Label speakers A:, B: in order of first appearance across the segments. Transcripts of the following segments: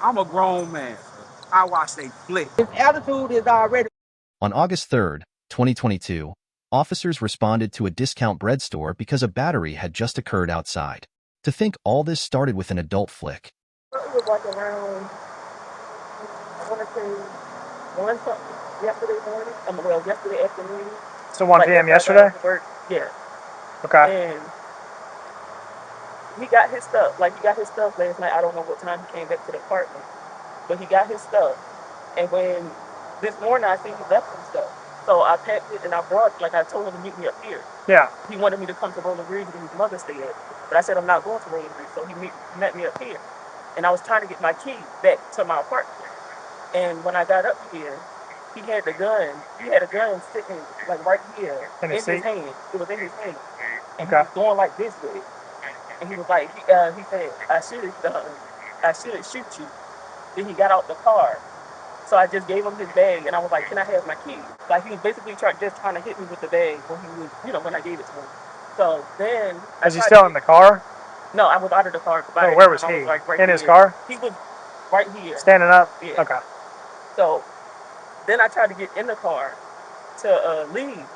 A: I'm a grown man. I watch they flick. His attitude is already.
B: On August 3rd, 2022, officers responded to a discount bread store because a battery had just occurred outside. To think all this started with an adult flick.
C: It was like around, I want to say, 1 something yesterday morning. Well, yesterday afternoon.
D: So 1
C: like
D: p.m. yesterday?
C: Work. Yeah.
D: Okay.
C: And he got his stuff. Like, he got his stuff last night. I don't know what time he came back to the apartment. But he got his stuff. And when this morning I seen he left some stuff. So I packed it and I brought it. Like, I told him to meet me up here.
D: Yeah.
C: He wanted me to come to Rolling Ridge where his mother stayed at. But I said I'm not going to Rolling Ridge. So he met me up here. And I was trying to get my key back to my apartment. And when I got up here, he had the gun. He had a gun sitting like right here in his hand. It was in his hand. And he was going like this with it. And he was like, he said, I should shoot you. Then he got out the car. So I just gave him his bag and I was like, can I have my key? Like, he was basically just trying to hit me with the bag when he was, when I gave it to him. So then
D: Was he still in the car?
C: No, I was out of the car.
D: Oh, where was he?
C: Like right
D: in
C: here.
D: His car?
C: He was right here.
D: Standing up?
C: Yeah.
D: Okay.
C: So then I tried to get in the car to leave.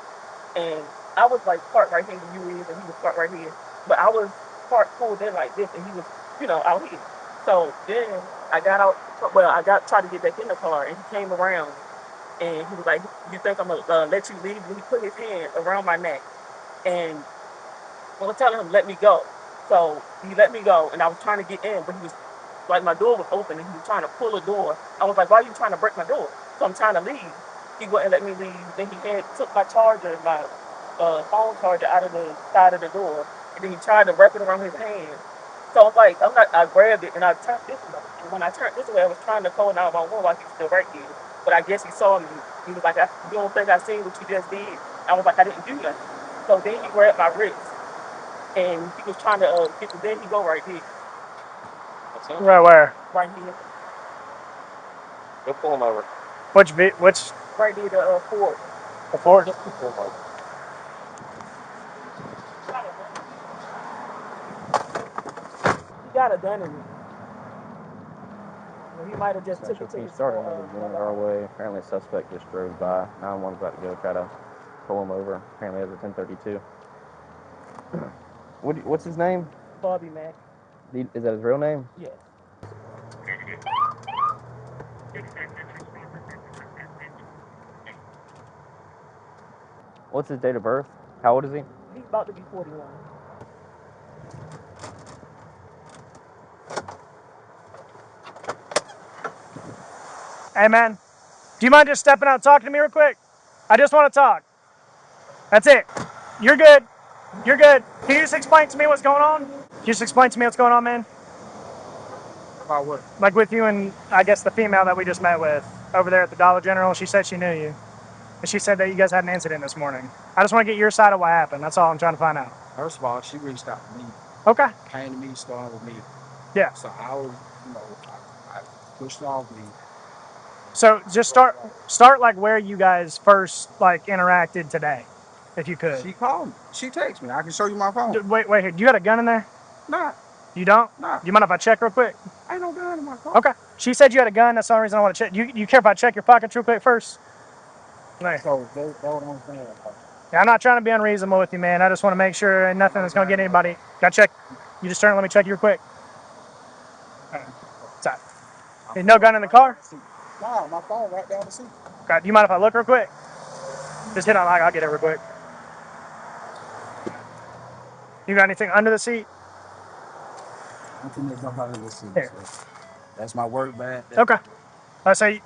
C: And I was like parked right here where you is, and he was parked right here. But I was parked pulled in like this, and he was, out here. So then I got out. Well, tried to get back in the car, and he came around, and he was like, "You think I'm gonna let you leave?" And he put his hand around my neck, and I was telling him let me go. So he let me go, and I was trying to get in, but he was like, my door was open, and he was trying to pull the door. I was like, "Why are you trying to break my door?" So I'm trying to leave. He wouldn't let me leave. Then he took my charger, my phone charger, out of the side of the door, and then he tried to wrap it around his hand. So I'm like, I grabbed it and I turned this way. And when I turned this way, I was trying to call 911 while he was still right here. But I guess he saw me. He was like, "You don't think I seen what you just did?" I was like, "I didn't do nothing." So then he grabbed my wrist and he was trying to get the. Then he go right here.
D: Right where?
C: Right here.
A: Go pull him over.
D: Which?
C: Right near the Ford.
D: The Ford?
C: Just pull him over. He got a gun in him. He might have just took it to
E: He
C: his
E: started going our way. Apparently, a suspect just drove by. 911's about to go try to pull him over. Apparently, over 1032. What's his name?
C: Bobby Mack.
E: Is that his real name?
C: Yeah.
E: What's his date of birth? How old is he?
C: He's about to be 41.
D: Hey, man. Do you mind just stepping out and talking to me real quick? I just want to talk. That's it. You're good. You're good. Can you just explain to me what's going on? Can you just explain to me what's going on, man?
A: About what?
D: Like with you and, I guess, the female that we just met with over there at the Dollar General. She said she knew you. And she said that you guys had an incident this morning. I just want to get your side of what happened. That's all I'm trying to find out.
A: First of all, she reached out to me.
D: Okay.
A: Came to me, started with me.
D: Yeah.
A: So I was, I pushed off me.
D: So just start like where you guys first like interacted today, if you could.
A: She called me. She texted me. I can show you my phone.
D: Wait here. Do you got a gun in there?
A: Nah.
D: You don't?
A: Nah.
D: Do you mind if I check real quick?
A: Ain't no gun in my car.
D: Okay. She said you had a gun. That's the only reason I want to check. You care if I check your pockets real quick first? There.
A: So that's what I'm saying.
D: Yeah, I'm not trying to be unreasonable with you, man. I just want to make sure ain't nothing that's going to get anybody. Got check. You just turn and let me check you real quick. Sorry. There's no gun in the car?
A: Nah, my phone right down the seat.
D: Okay. Do you mind if I look real quick? Just hit on like I'll get it real quick. You got anything under the seat?
A: Nothing that's up out of the seat.
D: Here.
A: So that's my work bag.
D: Okay. I say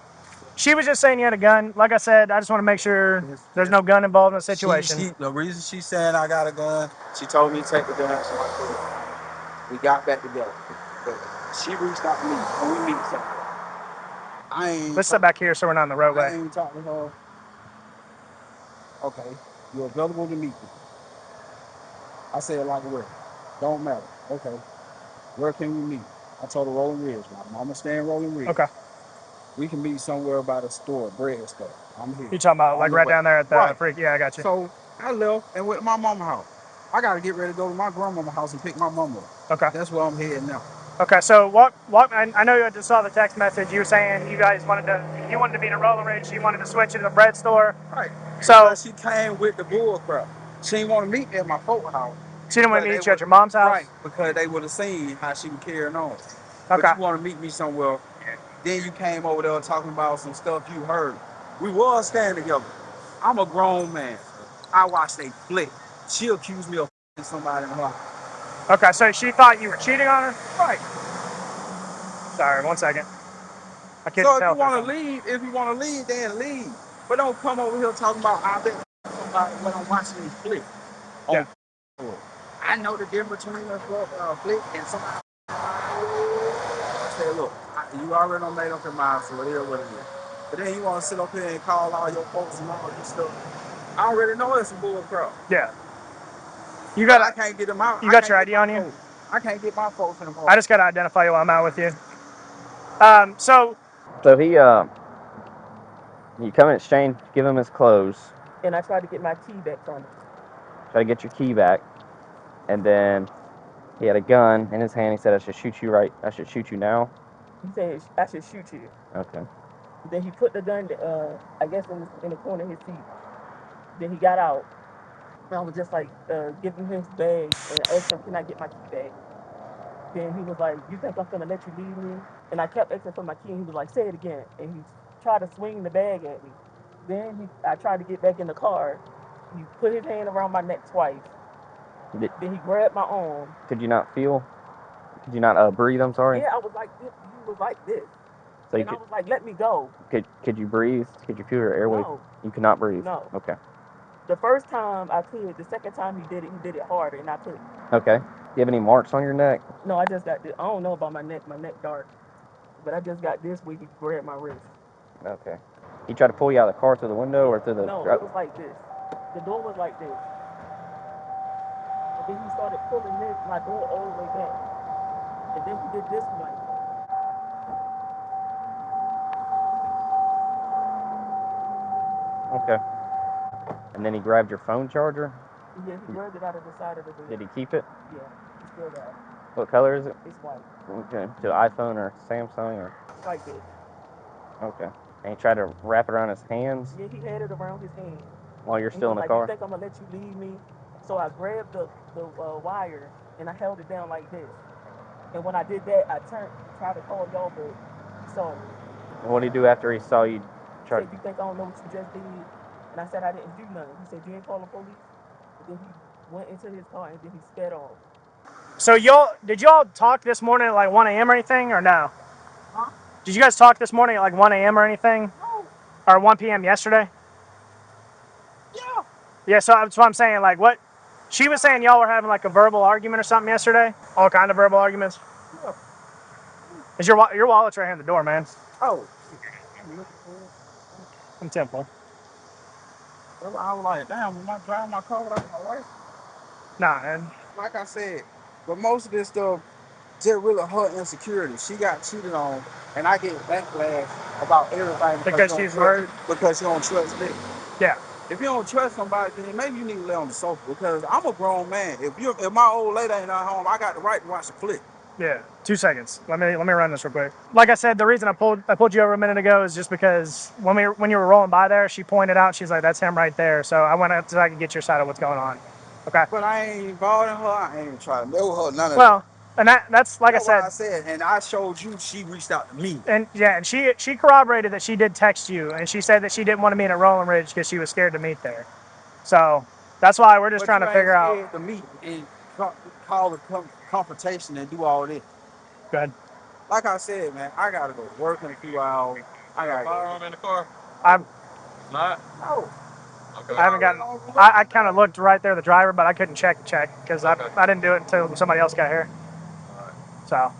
D: she was just saying you had a gun. Like I said, I just want to make sure there's no gun involved in the situation.
A: The reason she said I got a gun, she told me to take the gun, so I could. We got back together. But she reached out to me when we meet somewhere.
D: Let's sit back here so we're not in the roadway.
A: I ain't talking to her. Okay, you're available to meet me. I said like where? Don't matter. Okay. Where can we meet? I told her Rolling Ridge. My mama stay in Rolling Ridge.
D: Okay.
A: We can meet somewhere by the store, bread store. I'm here.
D: You talking about like right down there at the freak? Yeah, I got you.
A: So I left and went to my mama's house. I got to get ready to go to my grandmama's house and pick my mama up.
D: Okay.
A: That's where I'm heading now.
D: Okay, so I know you just saw the text message. You were saying you wanted to meet at Rolling Ridge. You wanted to switch it to the bread store.
A: Right.
D: So
A: Because she came with the bull crap. She didn't want to meet me at my folk house.
D: she didn't want to
A: Because
D: meet you at your mom's house.
A: Right, because they would have seen how she was carrying on.
D: Okay.
A: But you want to meet me somewhere. Then you came over there talking about some stuff you heard. We was standing together. I'm a grown man. I watched they flick. She accused me of somebody in her house.
D: Okay, so she thought you were cheating on her.
A: Right.
D: Sorry, 1 second. I couldn't
A: So if
D: tell
A: you want to leave, then leave. But don't come over here talking about I bet somebody when I'm watching these flick.
D: Yeah.
A: I know the difference between a flick and somebody. I said, look, you already done made up your mind, so it is what it is. But then you want to sit up here and call all your folks and all this stuff. I already know it's a bull crap.
D: Yeah.
A: I can't get them out.
D: You got your ID on you?
A: I can't get my folks in the car.
D: I just got to identify you while I'm out with you. So
E: you come in exchange, give him his clothes,
C: And I tried to get my key back from him.
E: try to get your key back, and then he had a gun in his hand. He said, I should shoot you now.
C: He said I should shoot you.
E: Okay.
C: Then he put the gun, I guess, in the corner of his seat. Then he got out. And I was just like, giving him his bag and asked him, can I get my key back? Then he was like, you think I'm gonna let you leave me? And I kept asking for my key, and he was like, say it again. And he tried to swing the bag at me. Then I tried to get back in the car. He put his hand around my neck twice. Then he grabbed my arm.
E: Could you not breathe? I'm sorry.
C: Yeah, I was like this. He was like this.
E: So
C: I was like, let me go.
E: Could you breathe? Could you feel your airway?
C: No.
E: You could not breathe?
C: No.
E: Okay.
C: The first time I could. The second time he did it harder, and I couldn't.
E: Okay. Do you have any marks on your neck?
C: No, I just got this. I don't know about my neck. My neck dark. But I just got this where he grabbed my wrist.
E: Okay. He tried to pull you out of the car through the window or through the...
C: No, it was like this. The door was like this. And then he started pulling my door all the way back. And then he did this one like that.
E: Okay. And then he grabbed your phone charger?
C: Yeah, he grabbed it out of the side of the door.
E: Did he keep it?
C: Yeah, he still got it.
E: What color is it?
C: It's white.
E: Okay. To iPhone or Samsung or...
C: Like this.
E: Okay. And he tried to wrap it around his hands?
C: Yeah, he had it around his hand.
E: While you're still in the
C: like,
E: car?
C: You think I'm going to let you leave me? So I grabbed the wire, and I held it down like this. And when I did that, I tried to call y'all, but he saw me.
E: And what did he do after he saw you try
C: He said, you think I don't know what you just did? And I said, I didn't do nothing. He said, you ain't call the police? And then he went into his car, and then he sped off.
D: So did y'all talk this morning at like 1 a.m. or anything, or no?
C: Huh?
D: Did you guys talk this morning at like 1 a.m. or anything?
C: No.
D: Or 1 p.m. yesterday?
C: Yeah.
D: Yeah, so that's what I'm saying. Like, what? She was saying y'all were having like a verbal argument or something yesterday? All kind of verbal arguments?
C: Yeah.
D: Is your wallet's right here in the door, man.
C: Oh.
D: I'm Temple.
A: I was like, damn, when I drive my car without my wife?
D: Nah, man.
A: Like I said, but most of this stuff just really her insecurity. She got cheated on, and I get backlash about everything
D: Because she's worried?
A: Because you don't trust me.
D: Yeah.
A: If you don't trust somebody, then maybe you need to lay on the sofa, because I'm a grown man. If my old lady ain't at home, I got the right to watch the flick.
D: Yeah. 2 seconds. Let me run this real quick. Like I said, the reason I pulled you over a minute ago is just because when you were rolling by there, she pointed out, she's like, that's him right there. So I went up so I could get your side of what's going on. Okay.
A: But I ain't involved in her. I ain't even trying to know her. None of that.
D: Well, and that's like
A: That's
D: I
A: what
D: said.
A: and I showed you she reached out to me.
D: And yeah, and she corroborated that she did text you, and she said that she didn't want to meet at Rolling Ridge because she was scared to meet there. So that's why we're just trying to figure out.
A: To meet and call the confrontation and do all this.
D: Good.
A: Like I said, man, I gotta go work in a few hours. I got a firearm in the car.
D: I'm
A: not. No. Okay.
D: I haven't gotten. I kind of looked right there, the driver, but I couldn't check because I didn't do it until somebody else got here.
A: All right.
D: So.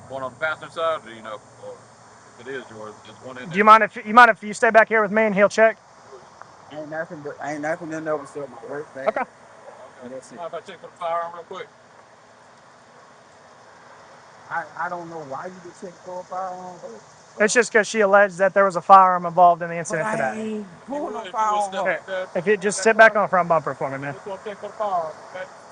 A: One on the passenger side, or or if it is yours, just one in there.
D: Do you mind if you stay back here with me and he'll check?
A: Ain't nothing in there but still my work bag.
D: Okay.
A: That's it. If I check for the firearm real quick. I don't know why you would check for a firearm.
D: It's just because she alleged that there was a firearm involved in the incident today.
A: I ain't pulling no firearm.
D: If you just sit back on the front bumper for me, man. Like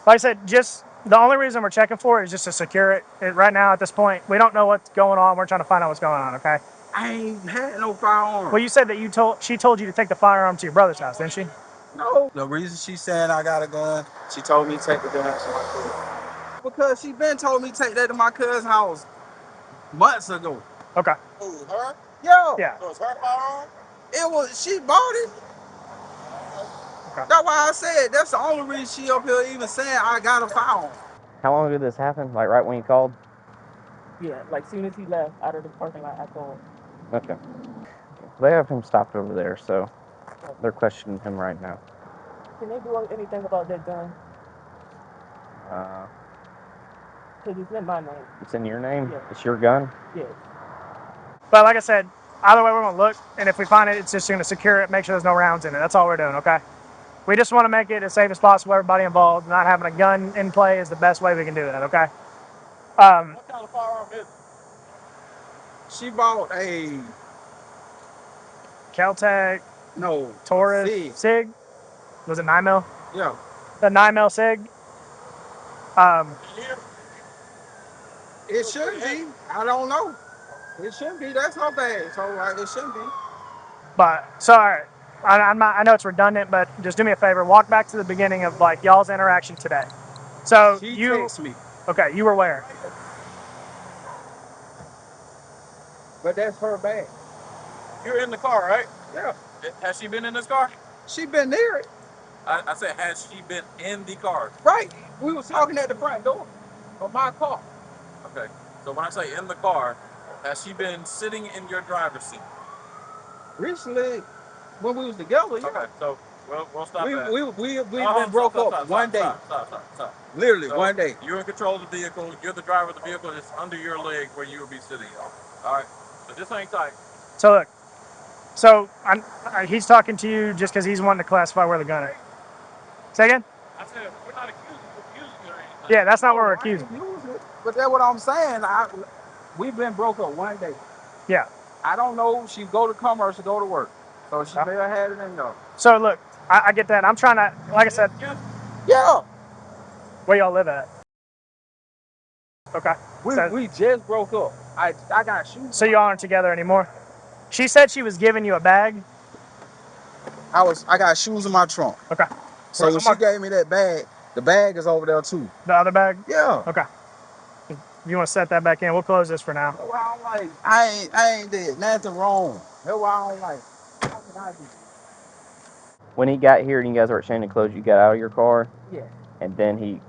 D: I said, just The only reason we're checking for it is just to secure it. Right now, at this point, we don't know what's going on. We're trying to find out what's going on, okay?
A: I ain't had no firearm.
D: Well, you said that she told you to take the firearm to your brother's house, didn't she?
A: No. The reason she said I got a gun, she told me to take the gun to my cousin. Because she been told me to take that to my cousin's house months ago.
D: Okay.
A: Who, her? Yeah.
D: Yeah.
A: So it's her firearm? It was, she bought it.
D: Okay.
A: That's why I said, that's the only reason she up here even saying I got a firearm.
E: How long did this happen? Like right when you called?
C: Yeah, like soon as he left out of the parking lot, I called.
E: Okay. They have him stopped over there, so they're questioning him right now.
C: Can they do anything about that gun?
E: Uh,
C: Because it's in my name.
E: it's in your name?
C: Yeah.
E: It's your gun?
C: Yes.
D: But like I said, either way, we're going to look, and if we find it, it's just going to secure it, make sure there's no rounds in it. That's all we're doing, okay? We just want to make it as safe as possible, everybody involved. Not having a gun in play is the best way we can do that, okay?
A: What kind of firearm is it? She bought a
D: Caltech,
A: no
D: Taurus, SIG. Was it 9mm?
A: Yeah.
D: The 9mm SIG.
A: It should be. I don't know. It should be. That's her bag. So it should be.
D: But so all right, I'm not. I know it's redundant, but just do me a favor. Walk back to the beginning of like y'all's interaction today. So
A: She
D: you
A: texted me.
D: okay? You were where?
A: But that's her bag.
F: You're in the car, right?
A: Yeah.
F: Has she been in this car?
A: She been near it.
F: I said, has she been in the car?
A: Right. We was talking at the front door of my car.
F: Okay. So when I say in the car, has she been sitting in your driver's seat?
A: Recently, when we was together, yeah.
F: Okay. So we'll stop that.
A: We've been broke up one day.
F: Stop.
A: Literally
F: So
A: one day.
F: you're in control of the vehicle. You're the driver of the vehicle. It's under your leg where you would be sitting. All right. So just hang tight.
D: So look. So he's talking to you just because he's wanting to classify where the gun is. Say again?
F: I said we're not accusing you or anything.
D: Yeah, that's not what we're accusing.
A: But that's what I'm saying. We've been broke up one day.
D: Yeah.
A: I don't know. She go to commerce to go to work. So she may have had it in there.
D: So look, I get that. I'm trying to, like I said,
A: Yeah.
D: where y'all live at? Okay.
A: We just broke up. I got shoes.
D: So y'all aren't together anymore? She said she was giving you a bag.
A: I got shoes in my trunk.
D: Okay.
A: So when she gave me that bag, the bag is over there too.
D: The other bag?
A: Yeah.
D: Okay. If you want to set that back in, we'll close this for now.
A: That's why I don't like. I ain't did nothing wrong. That's why I don't like. How can I do?
E: When he got here and you guys were exchanging clothes, you got out of your car?
C: Yeah.
E: And then he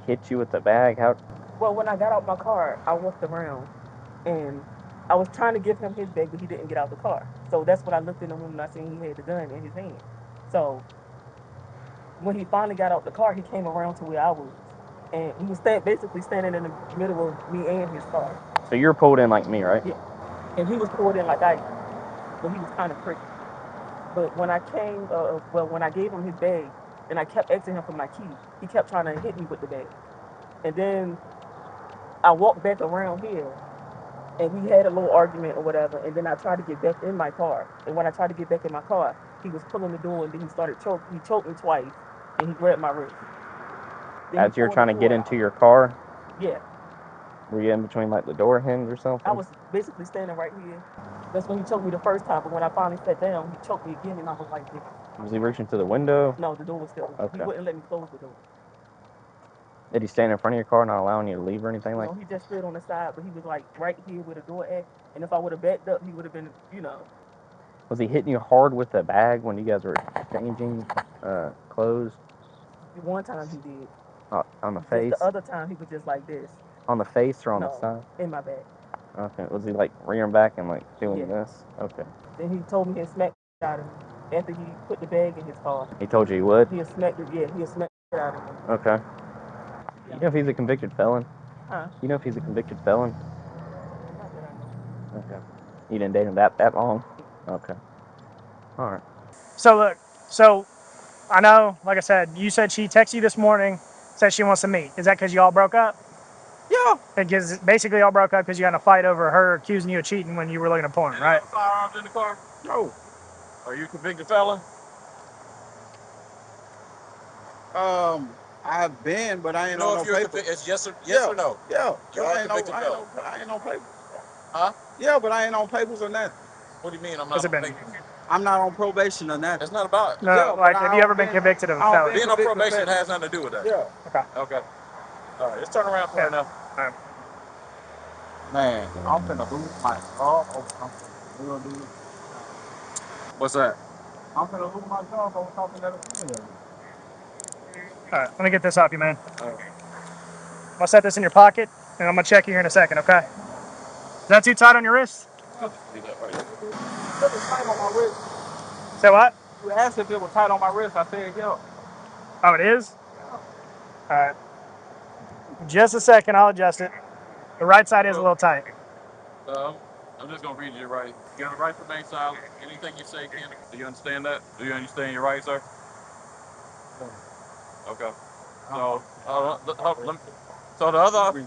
E: hit you with the bag? How?
C: Well, when I got out my car, I walked around, and I was trying to give him his bag, but he didn't get out the car. So that's when I looked in the room and I seen he had the gun in his hand. So when he finally got out the car, he came around to where I was, and he was basically standing in the middle of me and his car.
E: So you're pulled in like me, right?
C: Yeah. And he was pulled in like I am, but he was kind of prickly. But when I when I gave him his bag, and I kept asking him for my key, he kept trying to hit me with the bag. And then I walked back around here, and we had a little argument or whatever. And then I tried to get back in my car. And when I tried to get back in my car, he was pulling the door, and then he started choking. He choked me twice, and he grabbed my wrist.
E: As you're trying to get into your car?
C: Yeah.
E: Were you in between like the door hinge or something?
C: I was basically standing right here. That's when he choked me the first time. But when I finally sat down, he choked me again, and I was like,
E: was he reaching to the window?
C: No, the door was still open. Okay. He wouldn't let me close the door.
E: Did he stand in front of your car, not allowing you to leave or anything like?
C: No, he just stood on the side, but he was like right here where the door at. And if I would have backed up, he would have been,
E: Was he hitting you hard with the bag when you guys were changing clothes?
C: One time he did.
E: On the face?
C: The other time he was just like this.
E: On the face or on the side?
C: In my back.
E: Okay. Was he like rearing back and like doing this? Okay.
C: Then he told me he smacked out of me after he put the bag in his car.
E: He told you he would?
C: He had smacked it, he had smacked it out of me.
E: Okay. You know if he's a convicted felon?
C: Huh?
E: You know if he's a convicted felon?
C: Not that I know.
E: Okay. You didn't date him that long? Okay. All right.
D: So look, I know, like I said, you said she texted you this morning, said she wants to meet. Is that because you all broke up?
A: Yeah.
D: Because basically y'all broke up because you got in a fight over her accusing you of cheating when you were looking at porn, right?
F: Firearms in the car?
A: No.
F: Are you a convicted felon?
A: I've been, but I
F: You
A: ain't
F: know
A: on no
F: if you're
A: paper.
F: convicted, it's yes
A: Yeah,
F: or no.
A: yeah.
F: You
A: But
F: are
A: I ain't no,
F: convicted felon.
A: I ain't no papers.
F: Huh?
A: Yeah, but I ain't on papers or nothing.
F: What do you mean I'm
D: Has
F: not
D: it
F: on
D: been?
F: papers?
A: I'm not on probation or nothing.
F: It's not about
D: No,
A: Yeah, but
D: like, have you
A: I
D: ever
A: don't
D: been
A: been,
D: convicted of a
A: I don't been
D: felony?
F: being on
A: convicted
F: probation
A: felon.
F: has nothing to do with that.
A: Yeah.
D: Okay.
F: Okay. All right, let's turn around for
D: Yeah.
F: right now.
D: All right.
A: Man, I'm finna lose my job. We're gonna do it.
F: What's that?
A: I'm finna lose my job over talking to the female.
D: All right. Let me get this off you, man. I'm gonna set this in your pocket, and I'm gonna check you here in a second. Okay? Is that too tight on your wrist?
F: Leave that right there.
A: It was tight on my wrist.
D: Say what?
A: You asked if it was tight on my wrist. I said, yeah.
D: Oh, it is. All right. Just a second. I'll adjust it. The right side is a little tight.
F: I'm just gonna read you right. You have a right to remain silent. Anything you say can. Do you understand that? Do you understand your right, sir? Okay. So, so the other,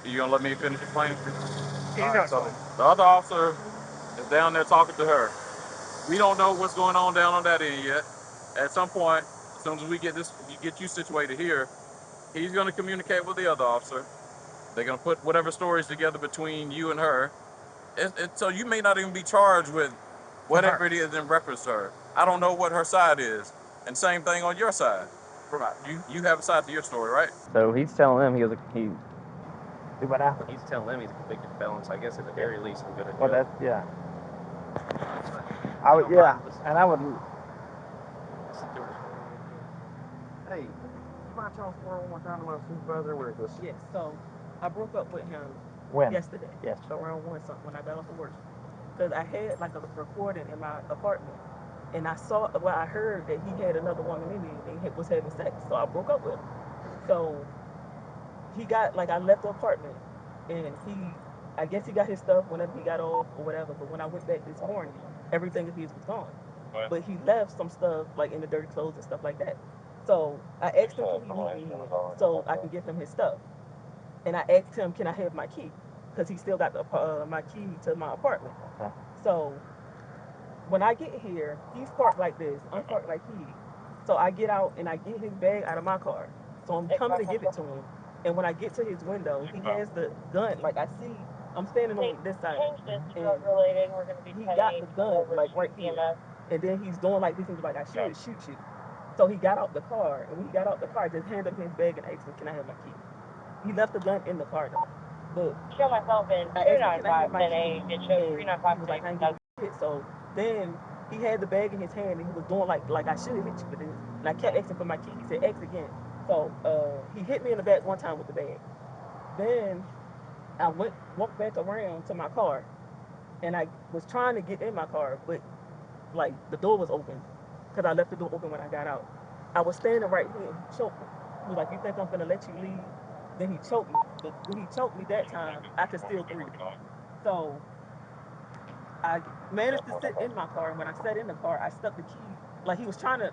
F: you gonna let me finish explaining?
D: You
F: All
D: know
F: right.
D: it's
F: So
D: fine.
F: the other officer is down there talking to her. We don't know what's going on down on that end yet. At some point, as soon as we get you situated here, he's gonna communicate with the other officer. They're gonna put whatever stories together between you and her. So you may not even be charged with whatever it is in reference to her. I don't know what her side is, and same thing on your side. Right. You have a side to your story, right?
E: So he's telling them he. Do what now? He's telling them he's a convicted felon. So I guess at the very least I'm gonna. Well, that's yeah. I would and I would.
C: Hey, you mind telling us one more time about supervisor? Where is this? Yes, so I broke up with him
E: When?
C: yesterday.
E: Yes.
C: Around 1 something when I got off of work. Because I had like a recording in my apartment. And I heard that he had another woman in there and he was having sex. So I broke up with him. So I left the apartment and I guess he got his stuff whenever he got off or whatever. But when I went back this morning, everything of his was gone. Right. But he left some stuff like in the dirty clothes and stuff like that. So I asked him can he meet me here so I can give him his stuff. And I asked him, can I have my key? Because he still got my key to my apartment. Okay. So when I get here, he's parked like this. I'm parked like he. So I get out and I get his bag out of my car. So I'm coming to give it to him. And when I get to his window, he has the gun. Like I see, I'm standing on this side. And he got the gun like right here. And then he's doing like this. He's like, I should shoot you. So he got out the car. And when he got out the car, I just handed him his bag and asked him, can I have my key? He left the gun in the car though. But show myself in 29510A. It shows 395 I ain't getting hit. So then he had the bag in his hand and he was doing like I should hit you with this. And I kept asking for my key. He said X again. So he hit me in the back one time with the bag. Then I walked back around to my car and I was trying to get in my car, but like the door was open because I left the door open when I got out. I was standing right here and he choked me. He was like, you think I'm gonna let you leave? Then he choked me. But when he choked me that time, I could still breathe. So I managed to sit in my car, and when I sat in the car, I stuck the key. Like he was trying to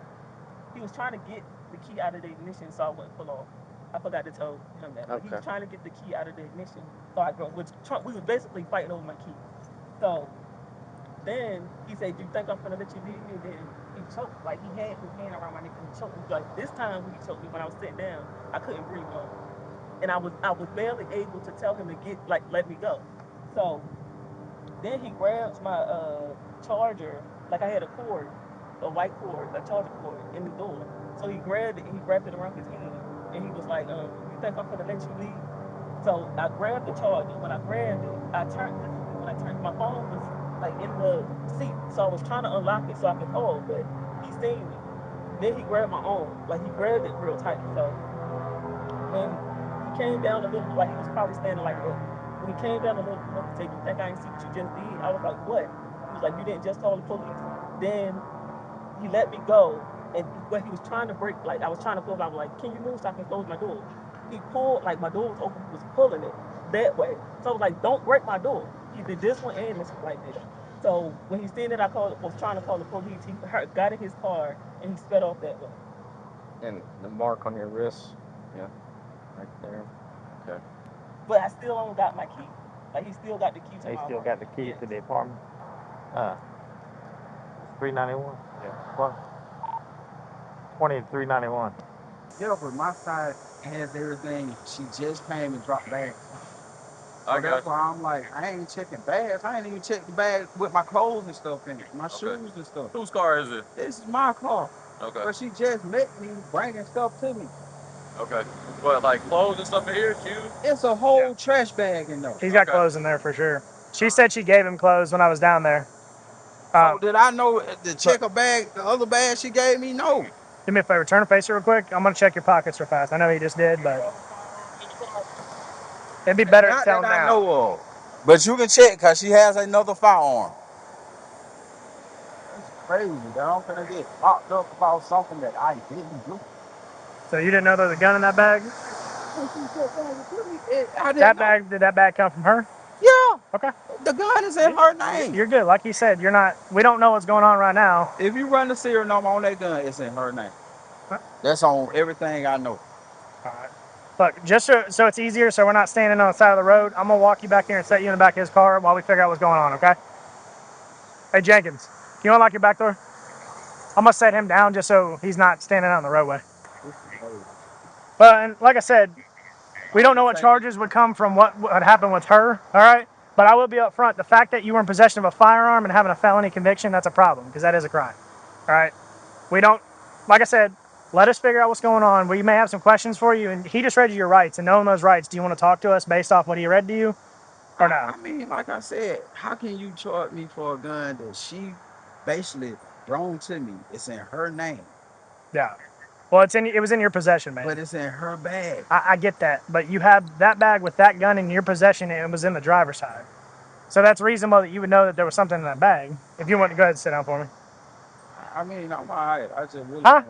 C: get the key out of the ignition so I wouldn't pull off. I forgot to tell him that. But he was trying to get the key out of the ignition so I go. We was basically fighting over my key. So then he said, "Do you think I'm gonna let you leave me?" And then he choked. Like he had his hand around my neck and he choked me. Like this time when he choked me, when I was sitting down, I couldn't breathe no more. And I was barely able to tell him to let me go. So then he grabs my charger, like I had a white cord, a charger cord in the door. So he grabbed it and he wrapped it around his hand. And he was like, you think I'm gonna let you leave? So I grabbed the charger. When I grabbed it, when I turned my phone was like in the seat. So I was trying to unlock it so I could call, but he seen me. Then he grabbed my arm, like he grabbed it real tight. So when he came down a little, like he was probably standing like that. When he came down a little more, he said, "You think I ain't see what you just did?" I was like, "What?" He was like, "You didn't just call the police." Then he let me go, and what he was trying to break, like I was trying to pull, I was like, "Can you move so I can close my door?" He pulled, like my door was open, he was pulling it that way. So I was like, "Don't break my door." He did this one and this one like this. So when he seen that was trying to call the police, he got in his car and he sped off that way.
E: And the mark on your wrist. Yeah. Right there. Okay.
C: But I still don't got my key. Like he still got the key to my
E: He still got the key to the apartment. 391. Yeah. What? 2391.
A: Yeah, but my side has everything. She just came and dropped bags.
F: I
A: So
F: got
A: that's why I'm like, I ain't checking bags. I ain't even checked the bag with my clothes and stuff in it, my shoes and stuff.
F: Whose car is it?
A: This is my car.
F: Okay.
A: But she just met me bringing stuff to me.
F: Okay. What, like clothes and stuff in here? Shoes?
A: It's a whole trash bag in there.
D: He's got
F: Okay.
D: clothes in there for sure. She said she gave him clothes when I was down there.
A: So did I know to check a bag, the other bag she gave me? No.
D: Do me a favor, turn and face it real quick. I'm gonna check your pockets real fast. I know he just did, but it'd be better to
A: Not
D: tell
A: that
D: him
A: I
D: now.
A: know of. But you can check because she has another firearm. That's crazy. That I'm gonna get locked up about something that I didn't do.
D: So you didn't know there was a gun in that bag?
A: I didn't
D: That
A: know.
D: bag, did that bag come from her?
A: Yeah.
D: Okay.
A: The gun is in her name.
D: You're good. Like you said, you're not, we don't know what's going on right now.
A: If you run the serial number on that gun, it's in her name. That's on everything I know.
D: All right. Look, just so it's easier, so we're not standing on the side of the road, I'm gonna walk you back here and set you in the back of his car while we figure out what's going on, okay? Hey Jenkins, can you unlock your back door? I'm gonna set him down just so he's not standing out on the roadway. Well, and like I said, we don't know what charges would come from what happened with her, all right? But I will be up front. The fact that you were in possession of a firearm and having a felony conviction, that's a problem, because that is a crime, all right? We don't, like I said, let us figure out what's going on. We may have some questions for you, and he just read you your rights, and knowing those rights, do you want to talk to us based off what he read to you, or no?
A: I mean, like I said, how can you charge me for a gun that she basically brought to me? It's in her name,
D: Yeah. Well, it was in your possession, man.
A: but it's in her bag.
D: I get that, but you have that bag with that gun in your possession, and it was in the driver's side. So that's reasonable that you would know that there was something in that bag. If you want to go ahead and sit down for me.
A: I mean, I'm all right. I just really,
D: Huh?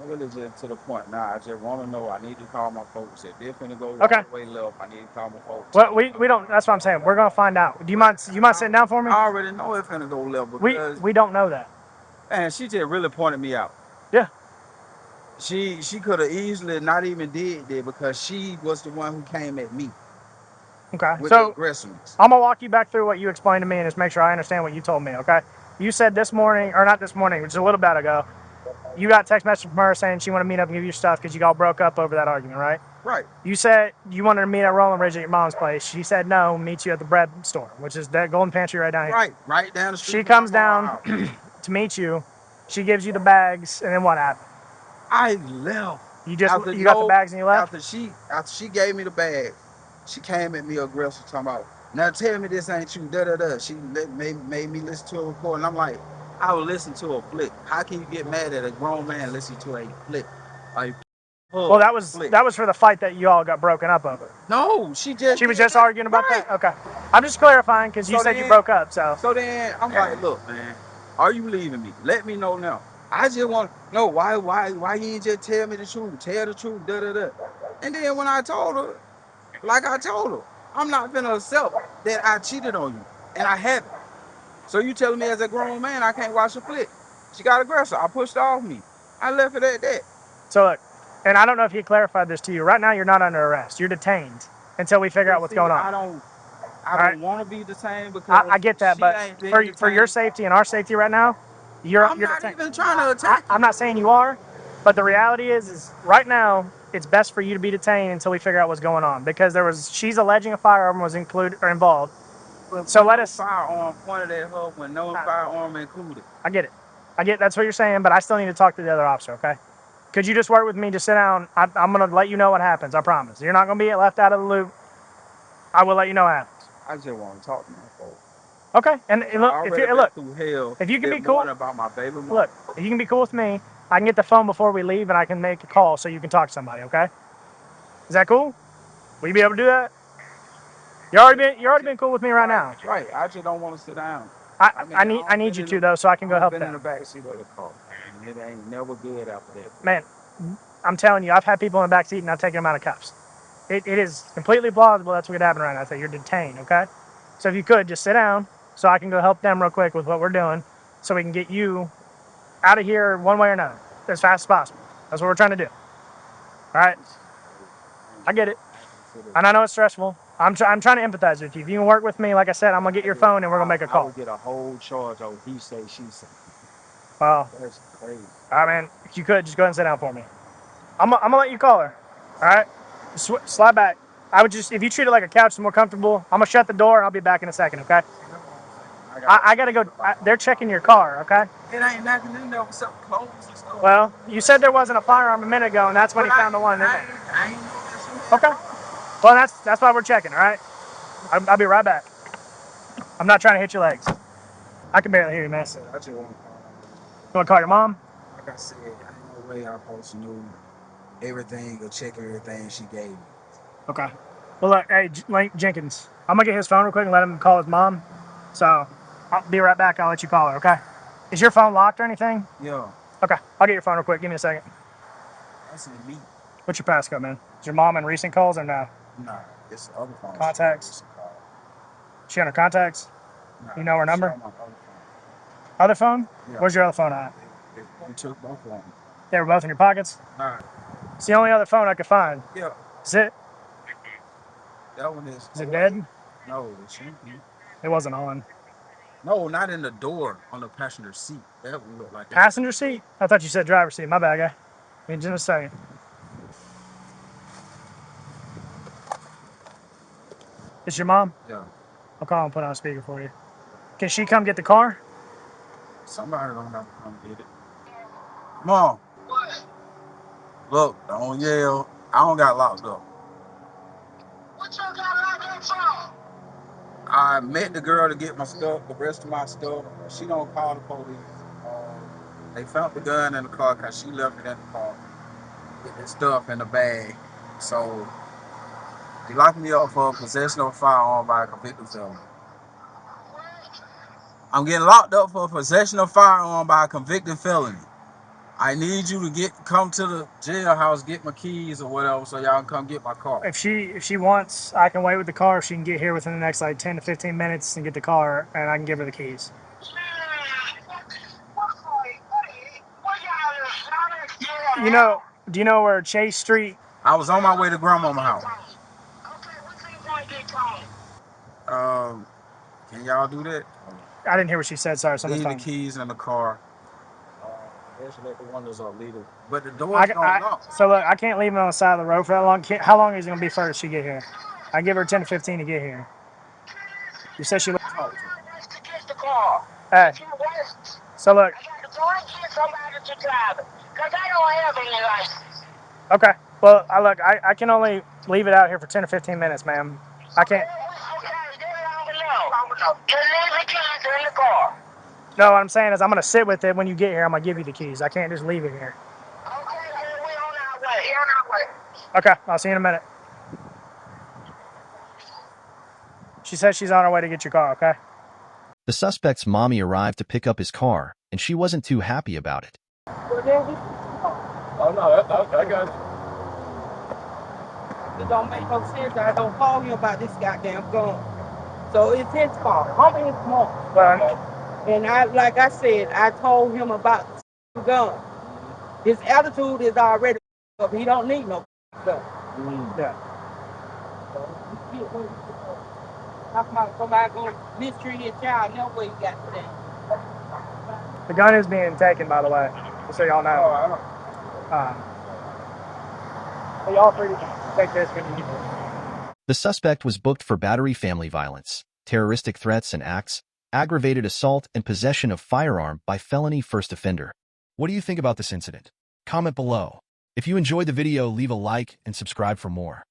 A: I'm really just to the point now. I just want to know. I need to call my folks. If they're finna go
D: Okay.
A: all the way left, I need to call my folks.
D: Well, we don't. That's what I'm saying. We're gonna find out. Do you mind sitting down for me?
A: I already know it's finna go left because
D: We don't know that.
A: man, she just really pointed me out.
D: Yeah.
A: She could have easily not even did that because she was the one who came at me
D: Okay.
A: with the
D: So
A: aggressiveness.
D: I'm gonna walk you back through what you explained to me and just make sure I understand what you told me. Okay. You said this morning, or not this morning, which is a little bit ago, you got a text message from her saying she wanted to meet up and give you stuff because you all broke up over that argument, right?
A: Right.
D: You said you wanted to meet at Rolling Ridge at your mom's place. She said no, meet you at the bread store, which is that Golden Pantry right down here.
A: Right down the street.
D: She comes down to meet you. She gives you the bags, and then what happened?
A: I left.
D: You got the bags and you left?
A: After she gave me the bag, she came at me aggressive talking about, now tell me this ain't you, da da da. She made me listen to a report, and I'm like, I would listen to a flick. How can you get mad at a grown man listening to a flick?
D: Well, that was for the fight that you all got broken up over.
A: No, she was
D: just arguing about that. Okay, I'm just clarifying because you said you broke up.
A: So then I'm like, look, man, are you leaving me? Let me know now. I just want to know why you ain't just tell me the truth? Tell the truth, da da da. And then when I told her, like I told her, I'm not gonna accept that I cheated on you, and I haven't. So you telling me as a grown man I can't watch a flick? She got aggressive. I pushed off me. I left it at that.
D: So look, and I don't know if he clarified this to you. Right now, you're not under arrest. You're detained until we figure out what's going on.
A: I don't want to be detained because
D: I get that, but for your safety and our safety right now, you're
A: not
D: detained.
A: even trying to attack.
D: I'm not saying you are, but the reality is right now it's best for you to be detained until we figure out what's going on because she's alleging a firearm was included or involved. So let us.
A: Firearm pointed at her when no firearm included.
D: I get it. That's what you're saying, but I still need to talk to the other officer. Okay? Could you just work with me? Just sit down. I'm gonna let you know what happens. I promise. You're not gonna be left out of the loop. I will let you know what happens.
A: I just want to talk to my folks.
D: Okay, and look, if you can be cool
A: about my baby mom.
D: Look, if you can be cool with me, I can get the phone before we leave, and I can make a call so you can talk to somebody. Okay? Is that cool? Will you be able to do that? You're already been cool with me right now.
A: Right. I just don't want to sit down.
D: I need you to though, so I can go help them.
A: In the backseat of the car. And it ain't never good after that.
D: Man, I'm telling you, I've had people in the backseat and I've taken them out of cuffs. It is completely plausible that's what could happen right now. So you're detained, okay? So if you could just sit down, so I can go help them real quick with what we're doing, so we can get you out of here one way or another as fast as possible. That's what we're trying to do. All right? I get it, and I know it's stressful. I'm trying to empathize with you. If you can work with me, like I said, I'm gonna get your phone and we're gonna make a call.
A: I would get a whole charge on he say, she say.
D: Well,
A: that's crazy.
D: all right, man. If you could just go ahead and sit down for me. I'm gonna let you call her. All right, slide back. I would just, if you treat it like a couch, it's more comfortable. I'm gonna shut the door and I'll be back in a second. Okay. I gotta go. They're checking your car. Okay.
A: It ain't nothing in there with some clothes and stuff.
D: Well, you said there wasn't a firearm a minute ago, and that's when he found the one in there.
A: I ain't know that.
D: Okay. Well, that's why we're checking. All right. I'll be right back. I'm not trying to hit your legs. I can barely hear you, man.
A: I just want to call.
D: You want to call your mom?
A: Like I said, ain't no way I'm supposed to know everything or check everything she gave me.
D: Okay. Well, look, hey, Link Jenkins, I'm gonna get his phone real quick and let him call his mom. So I'll be right back. I'll let you call her. Okay. Is your phone locked or anything?
A: Yeah,
D: Okay. I'll get your phone real quick. Give me a second.
A: that's in me.
D: What's your passcode, man? Is your mom in recent calls or no?
A: Nah, it's the other phone.
D: Contacts. She on her contacts?
A: Nah,
D: You know her number?
A: she on my other phone.
D: Other phone?
A: Yeah.
D: Where's your other phone at?
A: You took both of them.
D: They were both in your pockets?
A: Nah,
D: It's the only other phone I could find.
A: yeah,
D: Is it?
A: that one is.
D: Is it dead?
A: No, it shouldn't be.
D: It wasn't on.
A: No, not in the door on the passenger seat. That would look like that.
D: Passenger seat? I thought you said driver's seat. My bad, guy. In just a second. It's your mom?
A: Yeah.
D: I'll call and put on speaker for you. Can she come get the car?
A: Somebody gonna have to come get it. Mom, look, don't yell. I don't got locked up. What you got locked up for? I met the girl to get my stuff, the rest of my stuff. She don't call the police. They found the gun in the car because she left it in the car with the stuff in the bag. So they locked me up for possession of a firearm by a convicted felon. I'm getting locked up for possession of a firearm by a convicted felony. I need you to come to the jailhouse, get my keys or whatever, so y'all can come get my car.
D: If she wants, I can wait with the car. She can get here within the next like 10 to 15 minutes and get the car, and I can give her the keys. You know, do you know where Chase Street?
A: I was on my way to grandmama's house. Can y'all do that?
D: I didn't hear what she said. Sorry, someone's
A: Leave the
D: phone.
A: keys in the car. Let the windows are legal. But the doors don't lock.
D: So look, I can't leave it on the side of the road for that long. How long is it gonna be first she get here? I give her 10 to 15 to get here. You said she. Hey. So look. Okay. Well, I can only leave it out here for 10 to 15 minutes, ma'am. I can't. No, what I'm saying is I'm gonna sit with it when you get here. I'm gonna give you the keys. I can't just leave it here. Okay, I'll see you in a minute. She says she's on her way to get your car, okay?
B: The suspect's mommy arrived to pick up his car, and she wasn't too happy about it.
C: Oh no, I got you. It don't make no sense. I don't call him about this goddamn gun. So it's his fault. I'm his mom.
D: Well,
C: And like I said, I told him about the gun. His attitude is already up. He don't need no gun.
D: yeah.
C: How come somebody gonna mistreat his child? No way you got to that.
D: The gun is being taken, by the way, just so y'all know. So y'all free to take this when you need it.
B: The suspect was booked for battery, family violence, terroristic threats and acts, aggravated assault, and possession of firearm by felony first offender. What do you think about this incident? Comment below. If you enjoyed the video, leave a like and subscribe for more.